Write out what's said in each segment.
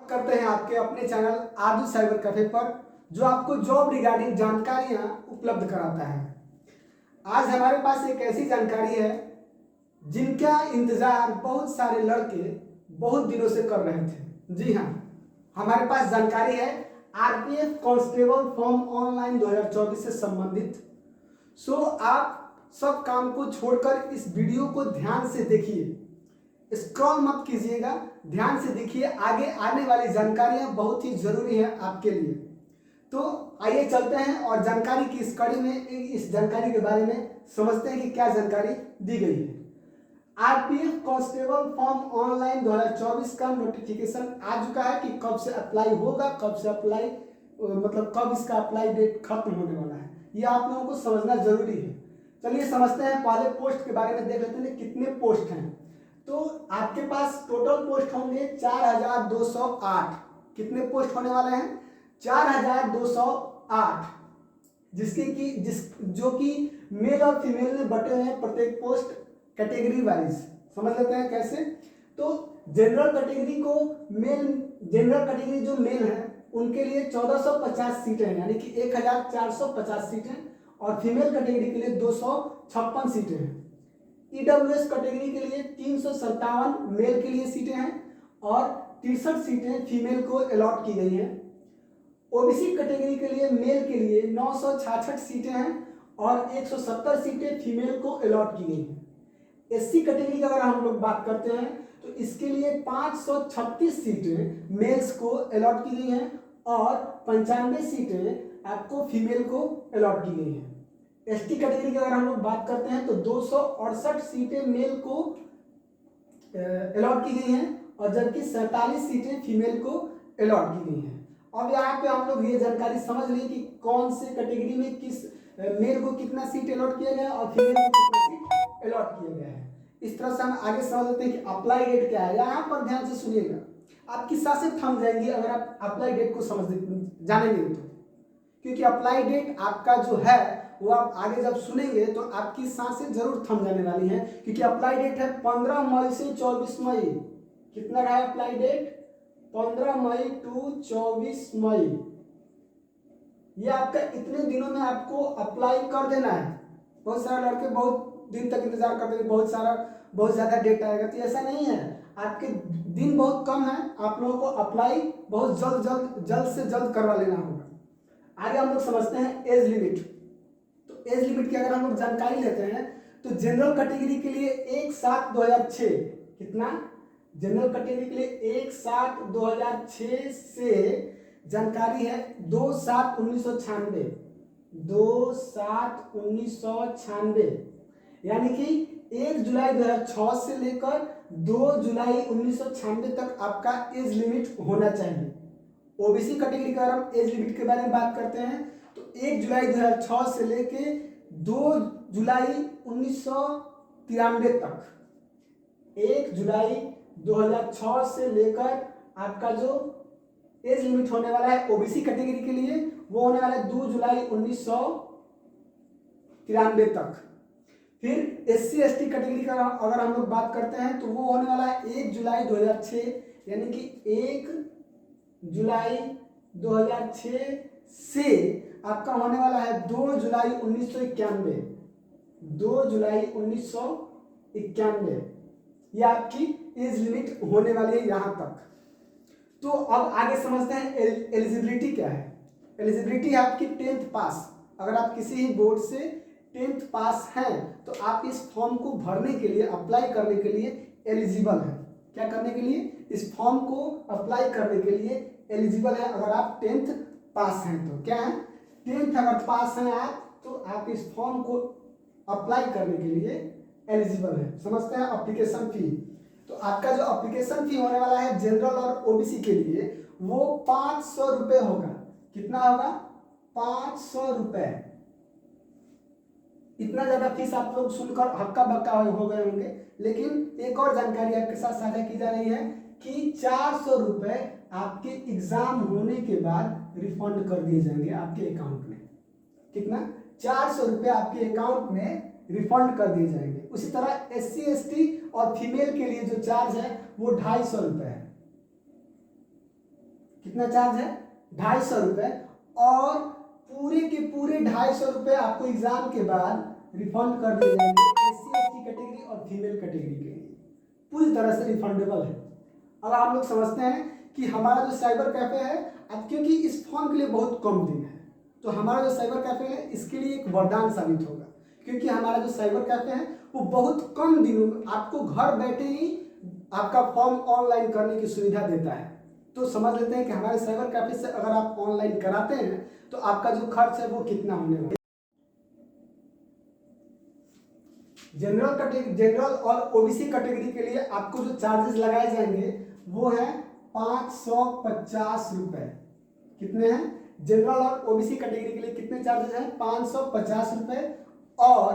करते हैं आपके अपने चैनल आरजू साइबर कैफे पर, जो आपको जॉब रिगार्डिंग जानकारियां उपलब्ध कराता है। आज हमारे पास एक ऐसी जानकारी है जिनका इंतजार बहुत सारे लड़के बहुत दिनों से कर रहे थे। जी हाँ, हमारे पास जानकारी है आरपीएफ कांस्टेबल फॉर्म ऑनलाइन 2024 से संबंधित। सो आप सब काम को छोड़कर इस वीडियो को ध्यान से देखिए, स्क्रॉल मत कीजिएगा, ध्यान से देखिए। आगे आने वाली जानकारियां बहुत ही जरूरी है आपके लिए। तो आइए चलते हैं और जानकारी की इस कड़ी में इस जानकारी के बारे में समझते हैं कि क्या जानकारी दी गई है। आरपीएफ कांस्टेबल फॉर्म ऑनलाइन 2024 का नोटिफिकेशन आ चुका है कि कब से अप्लाई होगा, कब से अप्लाई मतलब कब इसका अप्लाई डेट खत्म होने वाला है, यह आप लोगों को समझना जरूरी है। चलिए समझते हैं। पहले पोस्ट के बारे में देख लेते हैं कितने पोस्ट हैं। तो आपके पास टोटल पोस्ट होंगे 4208। कितने पोस्ट होने वाले हैं? 4208, जो कि मेल और फीमेल में बटे हुए हैं प्रत्येक पोस्ट कैटेगरी वाइज। समझ लेते हैं कैसे। तो जनरल कैटेगरी जो मेल है उनके लिए 1450 सीटें हैं, यानी कि 1450 सीटें, और फीमेल कैटेगरी के लिए 256 सीटें हैं। ईडब्ल्यूएस कैटेगरी के लिए 357 मेल के लिए सीटें हैं और 63 सीटें फीमेल को अलॉट की गई हैं। ओबीसी कैटेगरी के लिए मेल के लिए 966 सीटें हैं और 170 सीटें फीमेल को अलॉट की गई हैं। एससी कैटेगरी की अगर हम लोग बात करते हैं तो इसके लिए 536 सीटें मेल्स को अलॉट की गई हैं और 95 सीटें आपको फीमेल को अलॉट की गई हैं। एसटी कैटेगरी की अगर हम लोग बात करते हैं तो 268 सीटें मेल को अलॉट की गई हैं और जबकि 47 सीटें फीमेल को अलॉट की गई हैं। अब यहाँ पे हम लोग ये जानकारी समझ ली कि कौन से कैटेगरी में किस मेल को कितना सीट अलॉट किया गया और फीमेल को कितना सीट अलॉट किया गया है। इस तरह से हम आगे समझ लेते हैं कि अप्लाई डेट क्या है। यहाँ पर ध्यान से सुनिएगा, आपकी सांसें थम जाएंगी अगर आप अप्लाई डेट को जानेंगे तो, क्योंकि अप्लाई डेट आपका जो है वो आप आगे जब सुनेंगे तो आपकी सांसें जरूर थम जाने वाली हैं, क्योंकि अप्लाई डेट है 15 मई से 24 मई। कितना रहा है अप्लाई डेट? 15 मई टू 24 मई। ये आपका इतने दिनों में आपको अप्लाई कर देना है। बहुत सारे लड़के बहुत दिन तक इंतजार करते हैं, बहुत ज्यादा डेट आएगा, तो ऐसा नहीं है। आपके दिन बहुत कम है, आप लोगों को अप्लाई बहुत जल्द से जल्द करवा लेना होगा। आगे हम लोग समझते हैं एज लिमिट। तो एज लिमिट की अगर हम लोग जानकारी लेते हैं तो जनरल कैटेगरी के लिए 1/7/2006। कितना? जनरल कैटेगरी के लिए 1/7/2006 से जानकारी है 2/7/1996। 2/7/1996, यानी कि 1 जुलाई 2006 से लेकर 2 जुलाई 1996 तक आपका एज लिमिट होना चाहिए। ओबीसी कैटेगरी का हम एज लिमिट के बारे में बात करते हैं तो 1 जुलाई 2006 से लेके 2 जुलाई 1993 तक, 1 जुलाई 2006 से लेकर आपका जो एज लिमिट होने वाला है ओबीसी कैटेगरी के लिए वो होने वाला है 2 जुलाई 1993 तक। फिर एससी एसटी कैटेगरी का अगर हम लोग बात करते हैं तो वो होने वाला है 1 जुलाई 2006, यानी कि 1 जुलाई 2006 से आपका होने वाला है 2 जुलाई 1991। 2 जुलाई 1991 ये आपकी एज लिमिट होने वाली है यहाँ तक। तो अब आगे समझते हैं एलिजिबिलिटी क्या है। एलिजिबिलिटी है आपकी 10th पास। अगर आप किसी ही बोर्ड से 10th पास हैं तो आप इस फॉर्म को भरने के लिए, अप्लाई करने के लिए एलिजिबल हैं। क्या करने के लिए? इस फॉर्म को अप्लाई करने के लिए एलिजिबल है अगर आप 10th पास हैं तो। क्या है? 10th अगर पास हैं आप तो आप इस फॉर्म को अप्लाई करने के लिए एलिजिबल है। समझते हैं एप्लीकेशन फी। तो आपका जो एप्लीकेशन फी होने वाला है जनरल और ओबीसी के लिए वो 500 रुपये होगा। कितना होगा? 500 रुपये। इतना ज्यादा फीस आप लोग सुनकर हक्का बक्का हो गए होंगे, लेकिन एक और जानकारी आपके साथ साझा की जा रही है कि 400 रुपये आपके एग्जाम होने के बाद रिफंड कर दिए जाएंगे आपके अकाउंट में। कितना? 400 रुपये आपके अकाउंट में रिफंड कर दिए जाएंगे। उसी तरह एससी एसटी और फीमेल के लिए जो चार्ज है वो 250 रुपये है। कितना चार्ज है 250 रुपये, और पूरे के पूरे 250 रुपये आपको एग्जाम के बाद रिफंड कर दिए जाएंगे SC/ST कैटेगरी और फीमेल कैटेगरी के लिए, पूरी तरह से रिफंडेबल है। अब आप लोग समझते हैं कि हमारा जो साइबर कैफे है, अब क्योंकि इस फॉर्म के लिए बहुत कम दिन है, तो हमारा जो साइबर कैफे है इसके लिए एक वरदान साबित होगा, क्योंकि हमारा जो साइबर कैफे है वो बहुत कम दिनों में आपको घर बैठे ही आपका फॉर्म ऑनलाइन करने की सुविधा देता है। तो समझ लेते हैं कि हमारे साइबर कैफे से अगर आप ऑनलाइन कराते हैं तो आपका जो खर्च है वो कितना होने वाला है। जनरल और ओबीसी कैटेगरी के लिए आपको जो चार्जेस लगाए जाएंगे वो है 550 रुपए। कितने हैं? जनरल और ओबीसी कैटेगरी के लिए कितने चार्जेस हैं? 550 रुपए, और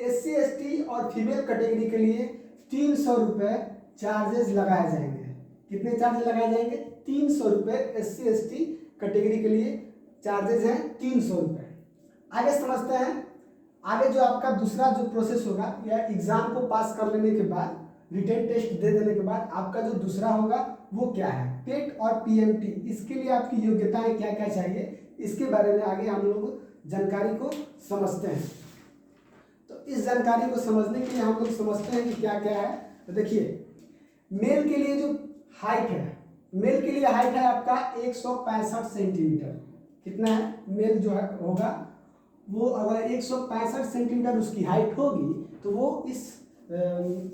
SC/ST और फीमेल कैटेगरी के लिए 300 रुपए चार्जेस लगाए जाएंगे। कितने चार्जेस लगाए जाएंगे? 300 रुपए SC/ST कैटेगरी के लिए चार्जेस हैं 300 रुपए। आगे समझते हैं, आगे जो आपका दूसरा जो प्रोसेस होगा, या एग्जाम को पास कर लेने के बाद, रिटन टेस्ट दे देने के बाद आपका जो दूसरा होगा वो क्या है? टेट और PMT। इसके लिए आपकी योग्यताएं क्या क्या चाहिए, इसके बारे में आगे हम लोग जानकारी को समझते हैं। तो इस जानकारी को समझने के लिए हम लोग समझते हैं कि क्या क्या है। तो देखिए, मेल के लिए जो हाइट है, मेल के लिए हाइट है आपका 165 सेंटीमीटर। कितना है? मेल जो है होगा वो अगर 165 सेंटीमीटर उसकी हाइट होगी तो वो इस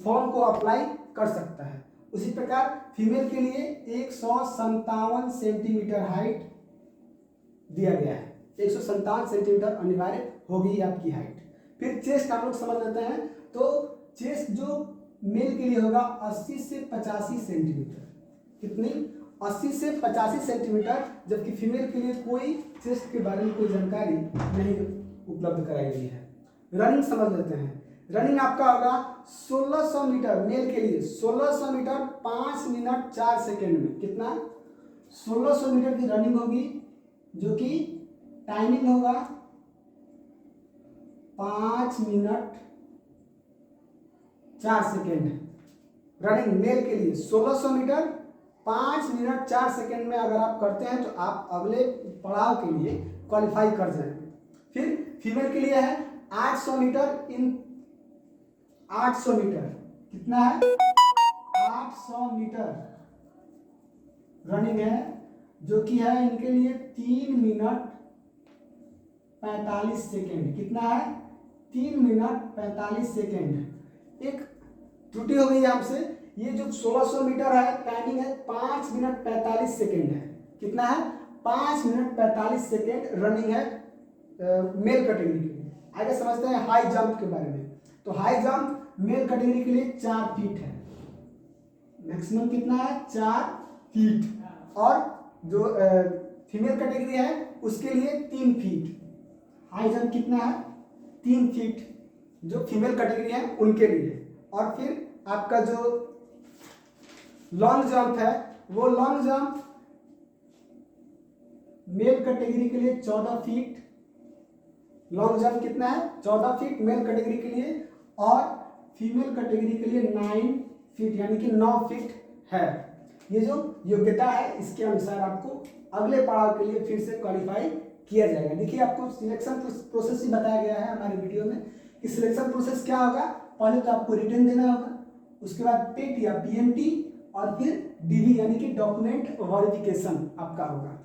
फॉर्म को अप्लाई कर सकता है। उसी प्रकार फीमेल के लिए 157 सेंटीमीटर हाइट दिया गया है। 157 सेंटीमीटर अनिवार्य होगी आपकी हाइट। फिर चेस्ट हम लोग समझ लेते हैं। तो चेस्ट जो मेल के लिए होगा 80 से 85 सेंटीमीटर। कितनी? 80 से 85 सेंटीमीटर, जबकि फीमेल के लिए कोई चेस्ट के बारे में कोई जानकारी नहीं उपलब्ध कराई गई है। रनिंग समझ लेते हैं। रनिंग आपका होगा 1600 मीटर मेल के लिए, 1600 मीटर 5 मिनट 4 सेकेंड में। कितना? 1600 मीटर की रनिंग होगी, जो कि टाइमिंग होगा 5 मिनट 4 सेकेंड। रनिंग मेल के लिए 1600 मीटर 5 मिनट 4 सेकेंड में अगर आप करते हैं तो आप अगले पड़ाव के लिए क्वालिफाई कर जाएंगे। फिर फीमेल के लिए है 800 मीटर इन 800 मीटर। कितना है? 800 मीटर रनिंग है, जो कि है इनके लिए 3 मिनट 45 सेकेंड। कितना है? 3 मिनट 45 सेकेंड। एक त्रुटि हो गई हमसे, ये जो 1600 मीटर है टाइमिंग है 5 मिनट 45 सेकेंड है। कितना है? 5 मिनट 45 सेकेंड रनिंग है मेल कैटेगरी के लिए। आगे समझते हैं हाई जंप के बारे में। तो हाई जंप मेल कैटेगरी के लिए 4 फीट है, मैक्सिमम कितना है? 4 फीट। और जो फीमेल कैटेगरी है उसके लिए 3 फीट। हाई जंप कितना है? 3 फीट जो फीमेल कैटेगरी है उनके लिए। और फिर आपका जो लॉन्ग जंप है, वो लॉन्ग जंप मेल कैटेगरी के लिए 14 फीट। लॉन्ग जंप कितना है? 14 फीट मेल कैटेगरी के लिए, और फीमेल कैटेगरी के लिए 9 फीट, यानी कि 9 फीट है। ये जो योग्यता है इसके अनुसार आपको अगले पड़ाव के लिए फिर से क्वालिफाई किया जाएगा। देखिए, आपको सिलेक्शन प्रोसेस ही बताया गया है हमारे वीडियो में कि सिलेक्शन प्रोसेस क्या होगा। पहले तो आपको रिटन देना होगा, उसके बाद टेट या PMT, और फिर DV यानी कि डॉक्यूमेंट वेरिफिकेशन आपका होगा।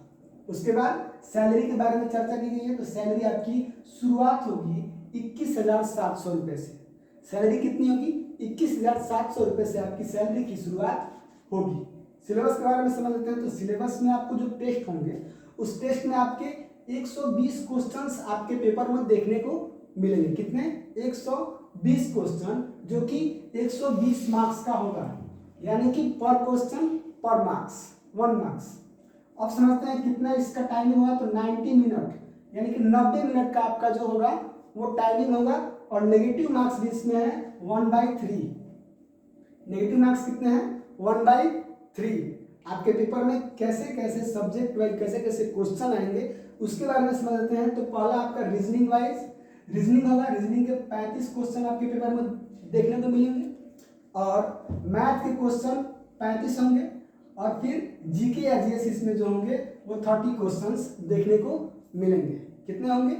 उसके बाद सैलरी के बारे में चर्चा की गई है। तो सैलरी आपकी शुरुआत होगी 21,700 रुपये से। सैलरी कितनी होगी? 21,700 रुपये से आपकी सैलरी की शुरुआत होगी। सिलेबस के बारे में समझ लेते हैं। तो सिलेबस में आपको जो टेस्ट होंगे, उस टेस्ट में आपके 120 क्वेश्चंस आपके पेपर में देखने को मिलेंगे। कितने? 120 क्वेश्चन, जो कि 120 मार्क्स का होगा, यानी कि पर क्वेश्चन पर मार्क्स 1 मार्क्स। अब समझते हैं कितना इसका टाइमिंग होगा। तो 90 मिनट, यानी कि 90 मिनट का आपका जो होगा वो टाइमिंग होगा। और नेगेटिव मार्क्स भी इसमें है 1/3। नेगेटिव मार्क्स कितने हैं? 1/3। आपके पेपर में कैसे कैसे सब्जेक्ट वाइज कैसे कैसे क्वेश्चन आएंगे उसके बारे में समझ लेते हैं। तो पहला आपका रीजनिंग वाइज रीजनिंग होगा। रीजनिंग के 35 क्वेश्चन आपके पेपर में देखने को मिलेंगे, और मैथ के क्वेश्चन 35 होंगे, और फिर जीके या जीएस इसमें जो होंगे वो 30 क्वेश्चंस देखने को मिलेंगे। कितने होंगे?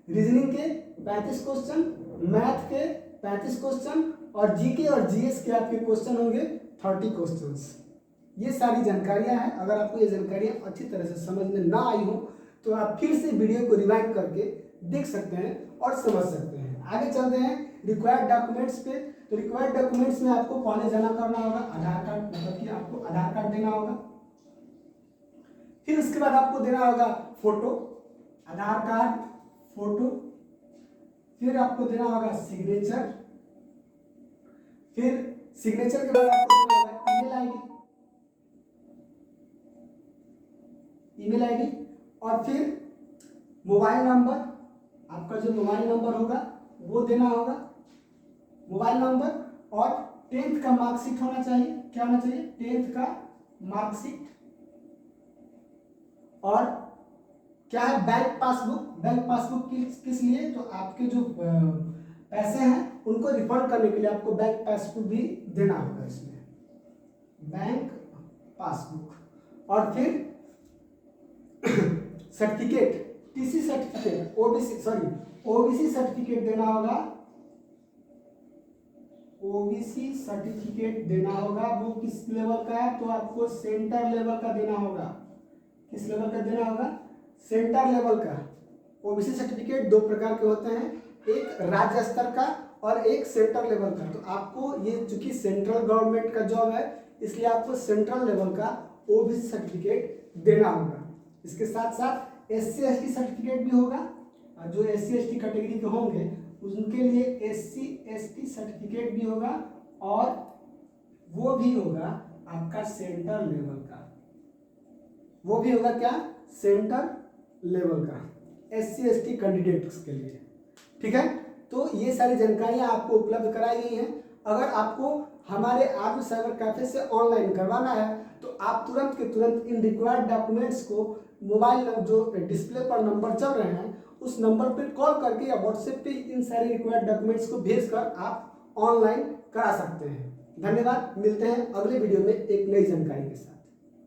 रीजनिंग के 35 क्वेश्चन, मैथ के 35 क्वेश्चन और जीके और जीएस के आपके क्वेश्चन होंगे 30 क्वेश्चंस। ये सारी जानकारियां हैं। अगर आपको ये जानकारियां अच्छी तरह से समझ में ना आई हो तो आप फिर से वीडियो को रिवाइंड करके देख सकते हैं और समझ सकते हैं। आगे चलते हैं रिक्वायर्ड डॉक्यूमेंट्स पे। तो रिक्वायर्ड डॉक्यूमेंट्स में आपको पहले जमा करना होगा आधार कार्ड, मतलब कि आपको आधार कार्ड देना होगा। फिर उसके बाद आपको देना होगा फोटो, आधार कार्ड, फोटो। फिर आपको देना होगा सिग्नेचर। फिर सिग्नेचर के बाद आपको देना होगा ईमेल आईडी और फिर मोबाइल नंबर। आपका जो मोबाइल नंबर होगा वो देना होगा, मोबाइल नंबर। और 10th का मार्कशीट होना चाहिए। क्या होना चाहिए? 10th का मार्कशीट। और क्या है? Bank passbook. बैंक पासबुक किस लिए? तो आपके जो पैसे हैं उनको रिफंड करने के लिए आपको बैंक पासबुक भी देना होगा इसमें, बैंक पासबुक। और फिर certificate, TC certificate, OBC certificate देना होगा। ओबीसी सर्टिफिकेट देना होगा। वो किस लेवल का है? तो आपको सेंटर लेवल का देना होगा। किस लेवल का देना होगा? सेंटर लेवल का। ओबीसी सर्टिफिकेट 2 प्रकार के होते हैं, एक राज्य स्तर का और एक सेंटर लेवल का। तो आपको ये चूंकि सेंट्रल गवर्नमेंट का जॉब है इसलिए आपको सेंट्रल लेवल का ओबीसी सर्टिफिकेट देना होगा। इसके साथ साथ SC ST सर्टिफिकेट भी होगा। जो SC ST कैटेगरी के होंगे उनके लिए SC ST सर्टिफिकेट भी होगा और वो भी होगा आपका सेंटर लेवल का। वो भी होगा क्या? सेंटर लेवल का SC ST कैंडिडेट्स के लिए। ठीक है, तो ये सारी जानकारियां आपको उपलब्ध कराई गई हैं। अगर आपको हमारे आर्मी साइबर कैफे से ऑनलाइन करवाना है तो आप तुरंत के तुरंत इन रिक्वायर्ड डॉक्यूमेंट्स को मोबाइल जो डिस्प्ले पर नंबर चल रहे हैं उस नंबर पर कॉल करके या व्हाट्सएप पे इन सारे रिक्वायर्ड डॉक्यूमेंट्स को भेजकर आप ऑनलाइन करा सकते हैं। धन्यवाद। मिलते हैं अगले वीडियो में एक नई जानकारी के साथ।